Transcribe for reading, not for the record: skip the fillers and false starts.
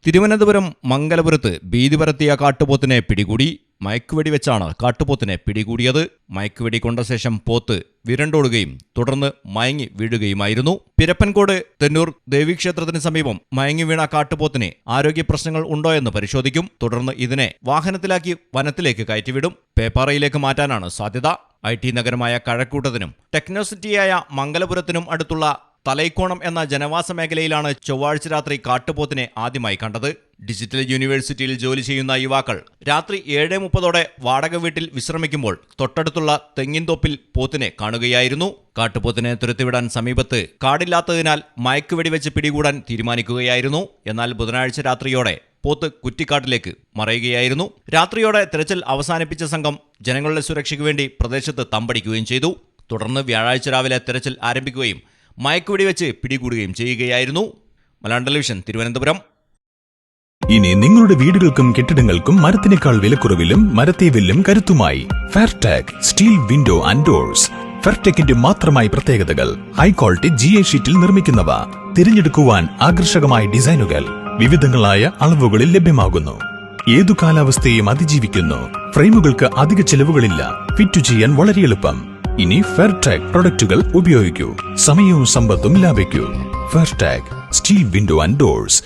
തിരുവനന്തപുരം മംഗലപുരത്ത് ഭീതി പരത്തിയ കാട്ടുപോത്തിനെ പിടികൂടി. മയക്കുവെടി വെച്ചാണ് കാട്ടുപോത്തിനെ പിടികൂടിയത്. മയക്കുവെടി കൊണ്ട ശേഷം പോത്ത് വിരണ്ടോടുകയും തുടർന്ന് മയങ്ങി വീഴുകയുമായിരുന്നു. പിരപ്പൻകോട് തെന്നൂർ ദേവീക്ഷേത്രത്തിന് സമീപം മയങ്ങി വീണ കാട്ടുപോത്തിന് ആരോഗ്യ പ്രശ്നങ്ങൾ ഉണ്ടോയെന്ന് പരിശോധിക്കും. തുടർന്ന് ഇതിനെ വാഹനത്തിലാക്കി വനത്തിലേക്ക് കയറ്റിവിടും. പേപ്പാറയിലേക്ക് മാറ്റാനാണ് സാധ്യത. IT നഗരമായ കഴക്കൂട്ടത്തിനും ടെക്നോസിറ്റിയായ മംഗലപുരത്തിനും അടുത്തുള്ള തലൈക്കോണം എന്ന ജനവാസ മേഖലയിലാണ് ചൊവ്വാഴ്ച രാത്രി കാട്ടുപോത്തിനെ ആദ്യമായി കണ്ടത്. ഡിജിറ്റൽ യൂണിവേഴ്സിറ്റിയിൽ ജോലി ചെയ്യുന്ന യുവാക്കൾ രാത്രി 7:30 വാടക വീട്ടിൽ വിശ്രമിക്കുമ്പോൾ തൊട്ടടുത്തുള്ള തെങ്ങിൻതോപ്പിൽ പോത്തിനെ കാണുകയായിരുന്നു. കാട്ടുപോത്തിനെ തുരത്തിവിടാൻ സമീപത്ത് കാടില്ലാത്തതിനാൽ മയക്കുവെടിവെച്ച് പിടികൂടാൻ തീരുമാനിക്കുകയായിരുന്നു. എന്നാൽ ബുധനാഴ്ച രാത്രിയോടെ പോത്ത് കുറ്റിക്കാട്ടിലേക്ക് മറയുകയായിരുന്നു. രാത്രിയോടെ തെരച്ചിൽ അവസാനിപ്പിച്ച സംഘം ജനങ്ങളുടെ സുരക്ഷയ്ക്ക് വേണ്ടി പ്രദേശത്ത് തമ്പടിക്കുകയും ചെയ്തു. തുടർന്ന് വ്യാഴാഴ്ച രാവിലെ തെരച്ചിൽ ആരംഭിക്കുകയും മയക്കുവെടിവെച്ച് പിടികൂടുകയും ചെയ്യുകയായിരുന്നു. മലയാളം ടെലിവിഷൻ, തിരുവനന്തപുരം. ഇനി നിങ്ങളുടെ വീടുകൾക്കും കെട്ടിടങ്ങൾക്കും മരത്തിനേക്കാൾ വിലക്കുറവിലും മരത്തെ വെല്ലും കരുത്തുമായി ഫെയർടെക് സ്റ്റീൽ വിൻഡോ ആൻഡ് ഡോർസ്. ഫെയർടെക്കിന്റെ മാത്രമായി പ്രത്യേകതകൾ: ഹൈ ക്വാളിറ്റി GA ഷീറ്റിൽ നിർമ്മിക്കുന്നവ, തിരഞ്ഞെടുക്കുവാൻ ആകർഷകമായ ഡിസൈനുകൾ, വിവിധങ്ങളായ അളവുകളിൽ ലഭ്യമാകുന്നു. ഏതു കാലാവസ്ഥയും അതിജീവിക്കുന്നു. ഫ്രെയിമുകൾക്ക് അധിക ചെലവുകളില്ല. ഫിറ്റ് ചെയ്യാൻ വളരെ എളുപ്പം. ഇനി ഫെയർടെക് പ്രൊഡക്റ്റുകൾ ഉപയോഗിക്കൂ. സമയവും സമ്പത്തും ലാഭിക്കൂ. ഫെയർടെക് സ്റ്റീൽ വിൻഡോ ആൻഡ് ഡോർസ്.